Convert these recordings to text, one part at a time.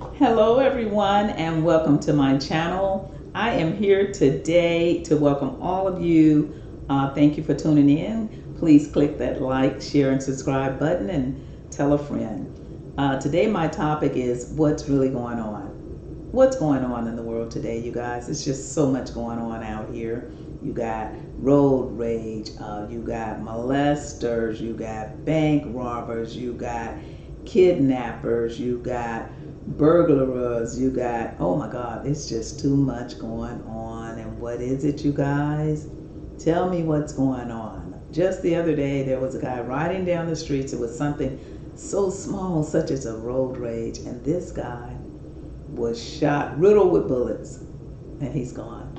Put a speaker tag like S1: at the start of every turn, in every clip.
S1: Hello, everyone, and welcome to my channel. I am here today to welcome all of you. Thank you for tuning in. Please click that like, share, and subscribe button and tell a friend. Today, my topic is what's really going on. What's going on in the world today, you guys? It's just so much going on out here. You got road rage, you got molesters, you got bank robbers, you got kidnappers, you got burglars, you got, oh my God, it's just too much going on. And what is it, you guys? Tell me what's going on. Just the other day, there was a guy riding down the streets. It was something so small, such as a road rage, and this guy was shot, riddled with bullets, and he's gone.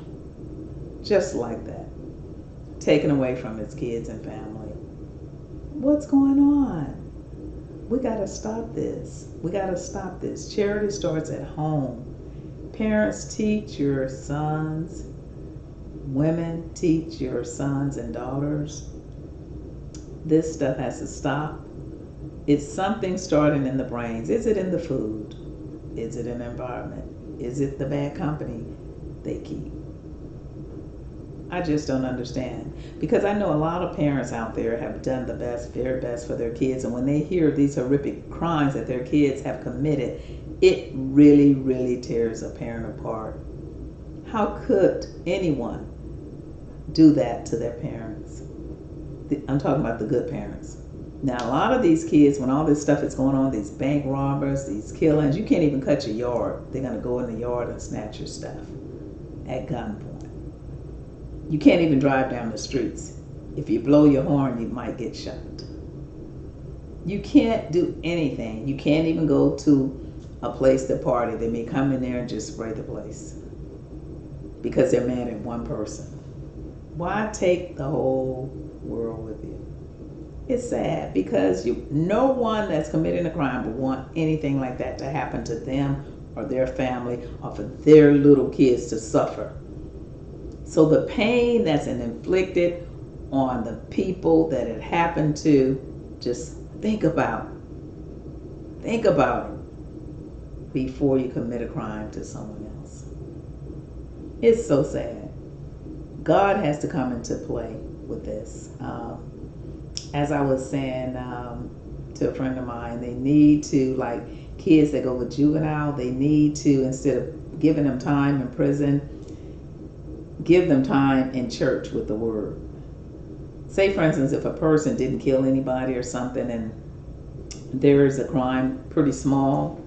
S1: Just like that. Taken away from his kids and family. What's going on? We got to stop this. We got to stop this. Charity starts at home. Parents, teach your sons. Women, teach your sons and daughters. This stuff has to stop. It's something starting in the brains. Is it in the food? Is it in the environment? Is it the bad company they keep? I just don't understand, because I know a lot of parents out there have done the best, very best for their kids, and when they hear these horrific crimes that their kids have committed, it really, really tears a parent apart. How could anyone do that to their parents? I'm talking about the good parents. Now, a lot of these kids, when all this stuff is going on, these bank robbers, these killings, you can't even cut your yard. They're going to go in the yard and snatch your stuff at gunpoint. You can't even drive down the streets. If you blow your horn, you might get shot. You can't do anything. You can't even go to a place to party. They may come in there and just spray the place because they're mad at one person. Why take the whole world with you? It's sad, because no one that's committing a crime would want anything like that to happen to them or their family, or for their little kids to suffer. So the pain that's inflicted on the people that it happened to, just think about it before you commit a crime to someone else. It's so sad. God has to come into play with this. As I was saying to a friend of mine, they need to, like kids that go with juvenile, they need to, instead of giving them time in prison, give them time in church with the word. Say, for instance, if a person didn't kill anybody or something and there is a crime pretty small,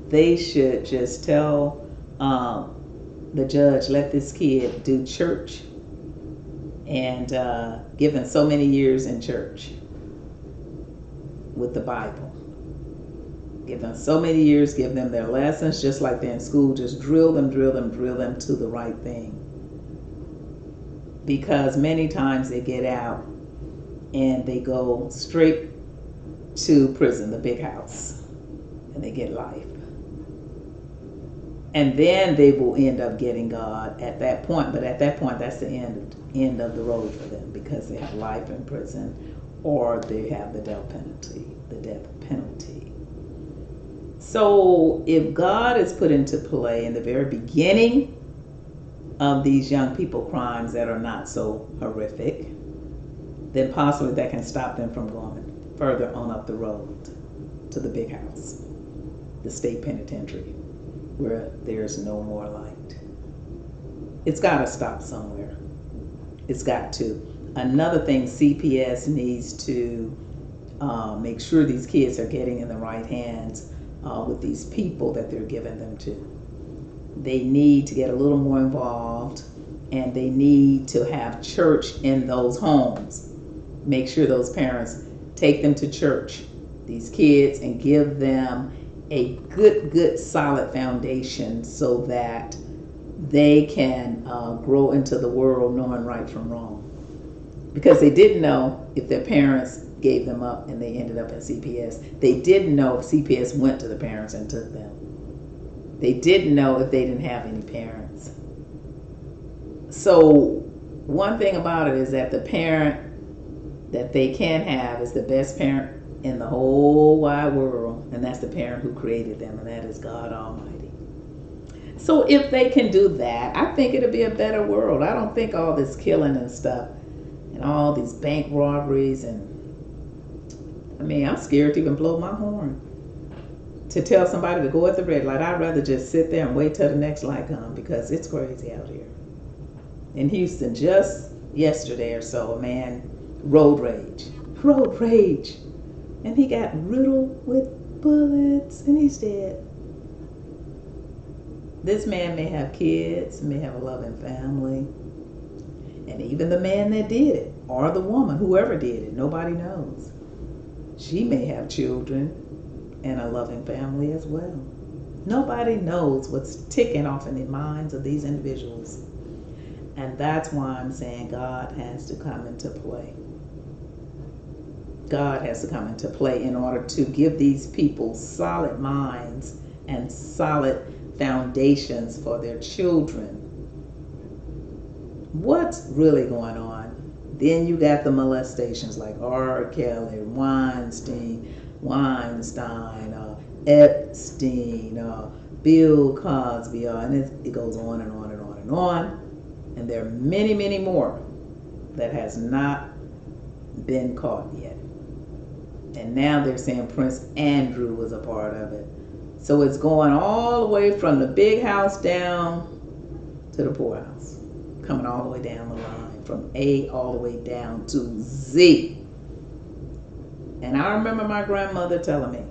S1: they should just tell the judge, let this kid do church and give them so many years in church with the Bible. Give them so many years, give them their lessons just like they're in school. Just drill them to the right thing. Because many times they get out and they go straight to prison, the big house, and they get life. And then they will end up getting God at that point. But at that point, that's the end of the road for them, because they have life in prison, or they have the death penalty. So if God is put into play in the very beginning of these young people crimes that are not so horrific, then possibly that can stop them from going further on up the road to the big house, the state penitentiary, where there's no more light. It's got to stop somewhere. It's got to. Another thing, CPS needs to make sure these kids are getting in the right hands with these people that they're giving them to. They need to get a little more involved, and they need to have church in those homes. Make sure those parents take them to church, these kids, and give them a good solid foundation so that they can grow into the world knowing right from wrong. Because they didn't know if their parents gave them up and they ended up in CPS. They didn't know if CPS went to the parents and took them. They didn't know if they didn't have any parents. So one thing about it is that the parent that they can have is the best parent in the whole wide world. And that's the parent who created them, and that is God Almighty. So if they can do that, I think it'll be a better world. I don't think all this killing and stuff and all these bank robberies I'm scared to even blow my horn. To tell somebody to go at the red light, I'd rather just sit there and wait till the next light comes because it's crazy out here. In Houston, just yesterday or so, a man road rage, and he got riddled with bullets and he's dead. This man may have kids, may have a loving family, and even the man that did it, or the woman, whoever did it, nobody knows. She may have children and a loving family as well. Nobody knows what's ticking off in the minds of these individuals. And that's why I'm saying God has to come into play. God has to come into play in order to give these people solid minds and solid foundations for their children. What's really going on? Then you got the molestations like R. Kelly, Weinstein, Epstein, Bill Cosby, and it goes on and on and on and on. And there are many, many more that has not been caught yet. And now they're saying Prince Andrew was a part of it. So it's going all the way from the big house down to the poorhouse, coming all the way down the line, from A all the way down to Z. And I remember my grandmother telling me,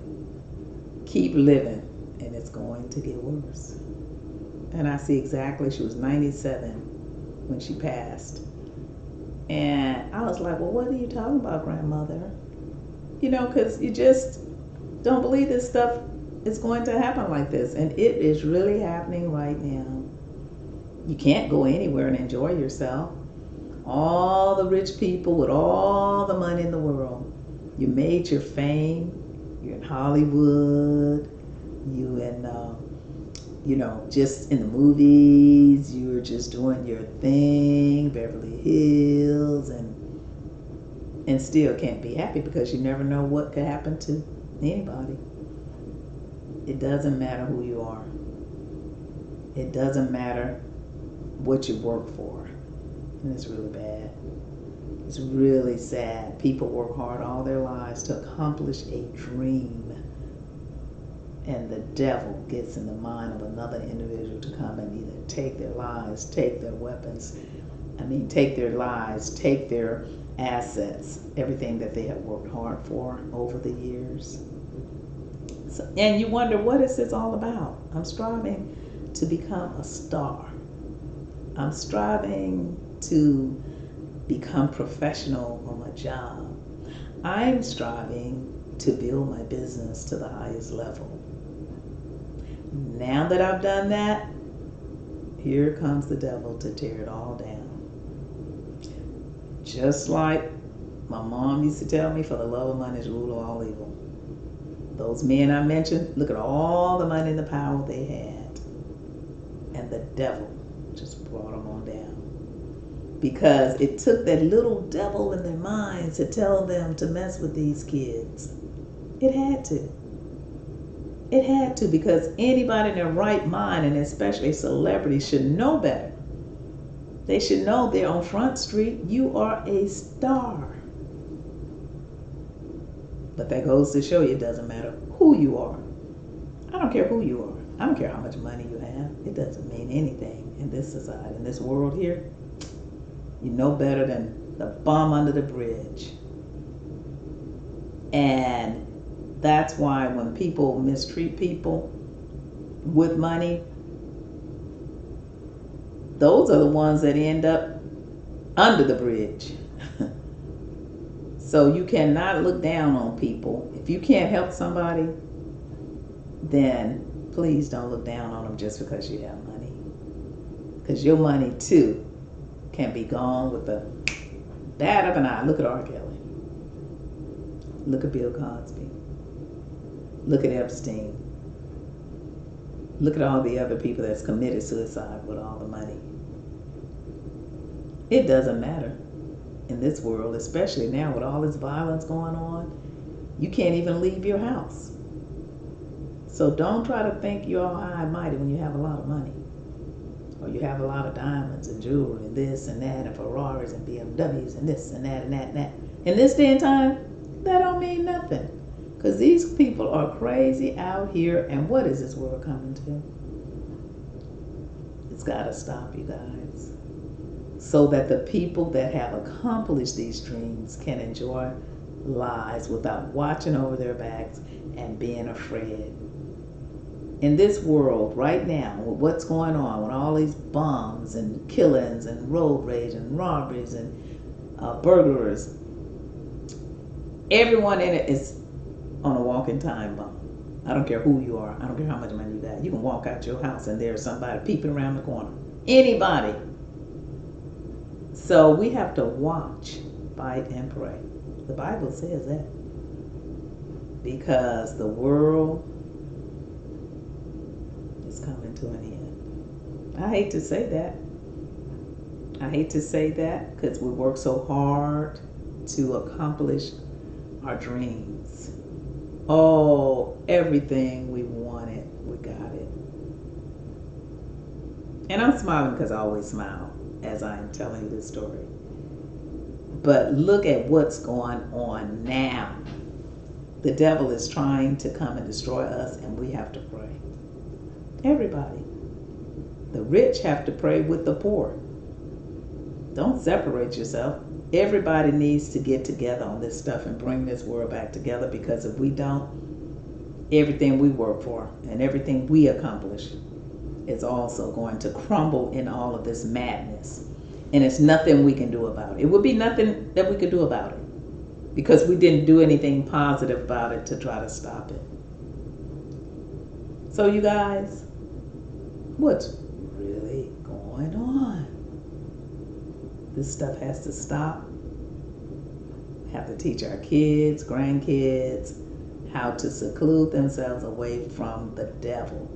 S1: keep living and it's going to get worse. And I see exactly, she was 97 when she passed. And I was like, well, what are you talking about, grandmother? Because you just don't believe this stuff is going to happen like this. And it is really happening right now. You can't go anywhere and enjoy yourself. All the rich people with all the money in the world. You made your fame. You're in Hollywood. You in, just in the movies. You're just doing your thing, Beverly Hills, and still can't be happy because you never know what could happen to anybody. It doesn't matter who you are. It doesn't matter what you work for. And it's really bad. It's really sad. People work hard all their lives to accomplish a dream. And the devil gets in the mind of another individual to come and either take their lives, take their weapons, take their lives, take their assets, everything that they have worked hard for over the years. So, and you wonder, what is this all about? I'm striving to become a star. I'm striving to become professional on my job. I'm striving to build my business to the highest level. Now that I've done that, here comes the devil to tear it all down. Just like my mom used to tell me, for the love of money is the root of all evil. Those men I mentioned, look at all the money and the power they had. And the devil just brought them on down. Because it took that little devil in their minds to tell them to mess with these kids. It had to. It had to, because anybody in their right mind, and especially celebrities, should know better. They should know they're on Front Street. You are a star. But that goes to show you it doesn't matter who you are. I don't care who you are. I don't care how much money you have. It doesn't mean anything in this society, in this world here. You know better than the bum under the bridge. And that's why when people mistreat people with money, those are the ones that end up under the bridge. So you cannot look down on people. If you can't help somebody, then please don't look down on them just because you have money. Because your money too can be gone with the bat of an eye. Look at R. Kelly. Look at Bill Cosby. Look at Epstein. Look at all the other people that's committed suicide with all the money. It doesn't matter in this world, especially now with all this violence going on. You can't even leave your house. So don't try to think you're all high and mighty when you have a lot of money. Or you have a lot of diamonds and jewelry and this and that and Ferraris and BMWs and this and that and that and that. In this day and time, that don't mean nothing. Because these people are crazy out here. And what is this world coming to? It's got to stop, you guys. So that the people that have accomplished these dreams can enjoy lives without watching over their backs and being afraid. In this world right now, with what's going on, with all these bombs and killings and road rage and robberies and burglars, everyone in it is on a walking time bomb. I don't care who you are. I don't care how much money you got. You can walk out your house and there's somebody peeping around the corner. Anybody. So we have to watch, fight, and pray. The Bible says that. Because the world is coming to an end. I hate to say that. I hate to say that because we work so hard to accomplish our dreams. Oh, everything we wanted, we got it. And I'm smiling because I always smile as I'm telling you this story. But look at what's going on now. The devil is trying to come and destroy us, and we have to pray. Everybody. The rich have to pray with the poor. Don't separate yourself. Everybody needs to get together on this stuff and bring this world back together, because if we don't, everything we work for and everything we accomplish is also going to crumble in all of this madness. And it's nothing we can do about it. It would be nothing that we could do about it because we didn't do anything positive about it to try to stop it. So you guys, what's really going on? This stuff has to stop. We have to teach our kids, grandkids, how to seclude themselves away from the devil.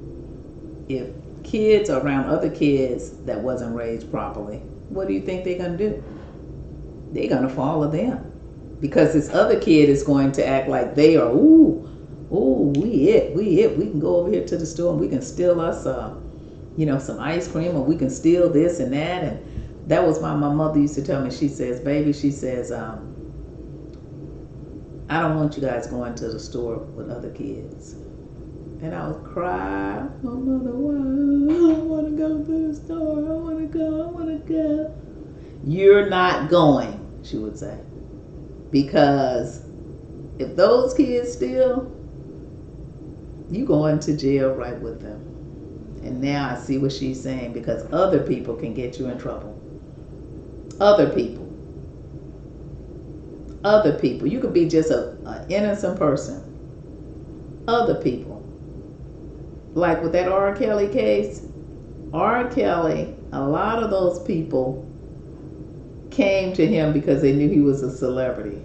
S1: If kids are around other kids that wasn't raised properly, what do you think they're going to do? They're going to follow them. Because this other kid is going to act like they are, we can go over here to the store and we can steal us, some ice cream, or we can steal this and that. And that was why my mother used to tell me, she says, baby, she says, I don't want you guys going to the store with other kids. And I would cry, oh, mother, why? I don't want to go to the store. I want to go. You're not going, she would say. Because if those kids steal, you going to jail right with them. And now I see what she's saying, because other people can get you in trouble. Other people. You could be just an innocent person. Other people. Like with that R. Kelly case, R. Kelly, a lot of those people came to him because they knew he was a celebrity.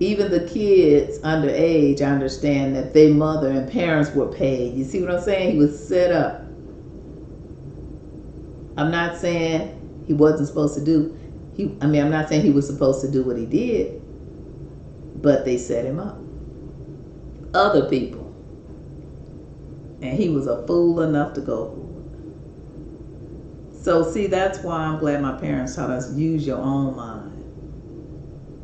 S1: Even the kids underage, I understand that their mother and parents were paid. You see what I'm saying? He was set up. I'm not saying he wasn't supposed to do. I'm not saying he was supposed to do what he did, but they set him up. Other people. And he was a fool enough to go for it. So see, that's why I'm glad my parents taught us, use your own mind.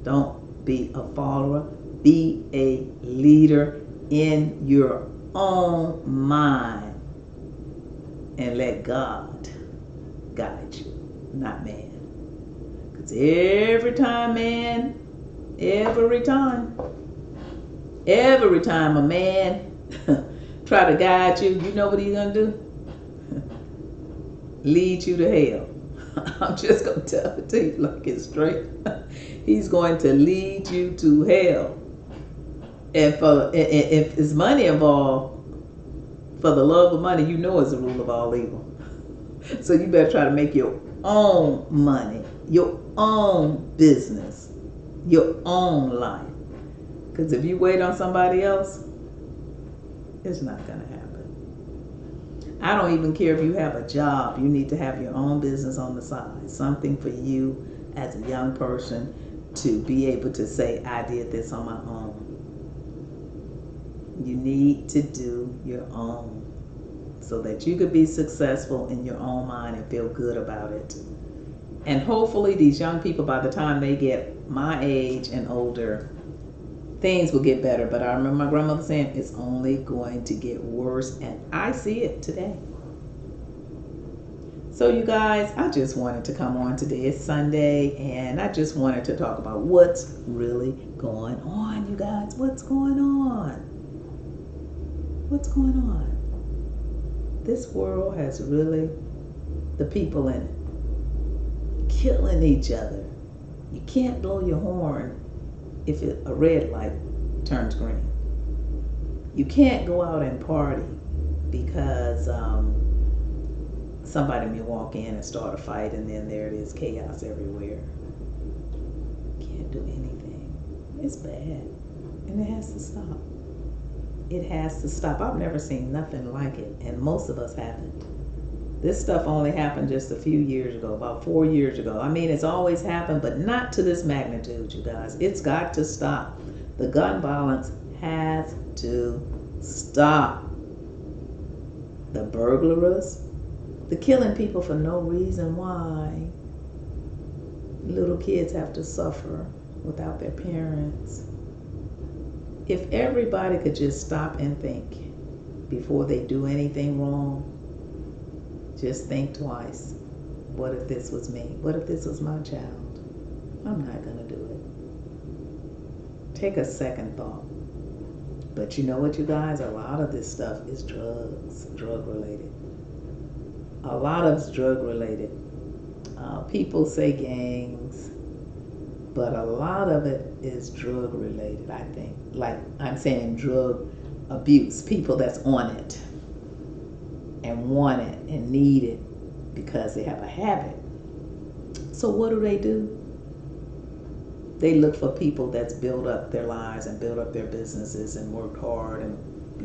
S1: Don't be a follower. Be a leader in your own mind. And let God guide you, not man. Because every time a man try to guide you, you know what he's going to do? Lead you to hell. I'm just going to tell it to you like it's straight. He's going to lead you to hell. If there's money involved, for the love of money, you know it's the rule of all evil. So you better try to make your own money, your own business, your own life. Because if you wait on somebody else, it's not going to happen. I don't even care if you have a job. You need to have your own business on the side. Something for you as a young person to be able to say, I did this on my own. You need to do your own so that you could be successful in your own mind and feel good about it. And hopefully these young people, by the time they get my age and older, things will get better. But I remember my grandmother saying it's only going to get worse, and I see it today. So you guys, I just wanted to come on today. It's Sunday, and I just wanted to talk about what's really going on, you guys. What's going on? What's going on? This world has really the people in it killing each other. You can't blow your horn if a red light turns green. You can't go out and party because somebody may walk in and start a fight, and then there it is, chaos everywhere. Can't do anything. It's bad, and it has to stop. It has to stop. I've never seen nothing like it, and most of us haven't. This stuff only happened just a few years ago, about 4 years ago. I mean, it's always happened, but not to this magnitude, you guys. It's got to stop. The gun violence has to stop. The burglars, the killing people for no reason why. Little kids have to suffer without their parents. If everybody could just stop and think before they do anything wrong, just think twice. What if this was me? What if this was my child? I'm not going to do it. Take a second thought. But you know what, you guys? A lot of this stuff is drugs, drug related. A lot of it's drug related. People say gangs, but a lot of it is drug related, I think. Like I'm saying, drug abuse. People that's on it and want it and need it because they have a habit. So what do? They look for people that's built up their lives and built up their businesses and worked hard and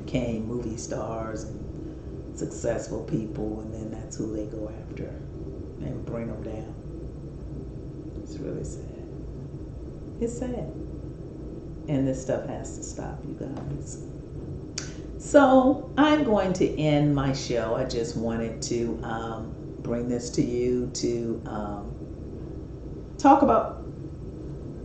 S1: became movie stars and successful people, and then that's who they go after and bring them down. It's really sad. It's sad. And this stuff has to stop, you guys. So I'm going to end my show. I just wanted to bring this to you to talk about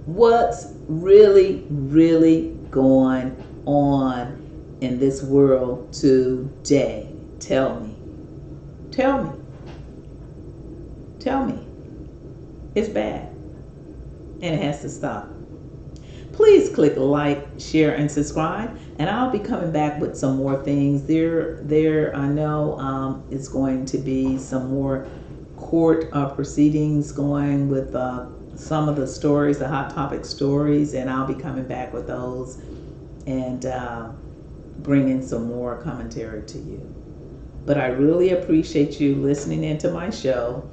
S1: what's really, really going on in this world today. Tell me. Tell me. Tell me. It's bad. And it has to stop. Please click like, share, and subscribe. And I'll be coming back with some more things. There I know it's going to be some more court proceedings going with some of the stories, the hot topic stories. And I'll be coming back with those and bringing some more commentary to you. But I really appreciate you listening into my show.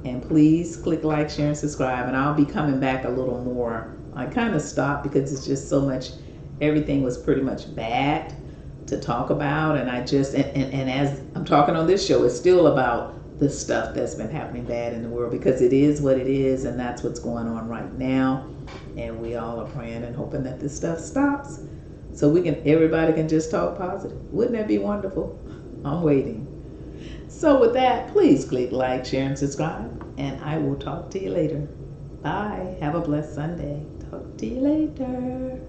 S1: And please click like, share, and subscribe. And I'll be coming back a little more. I kind of stopped because it's just so much, everything was pretty much bad to talk about. And I just, and as I'm talking on this show, it's still about the stuff that's been happening bad in the world, because it is what it is. And that's what's going on right now. And we all are praying and hoping that this stuff stops so everybody can just talk positive. Wouldn't that be wonderful? I'm waiting. So with that, please click like, share, and subscribe. And I will talk to you later. Bye. Have a blessed Sunday. Talk to you later.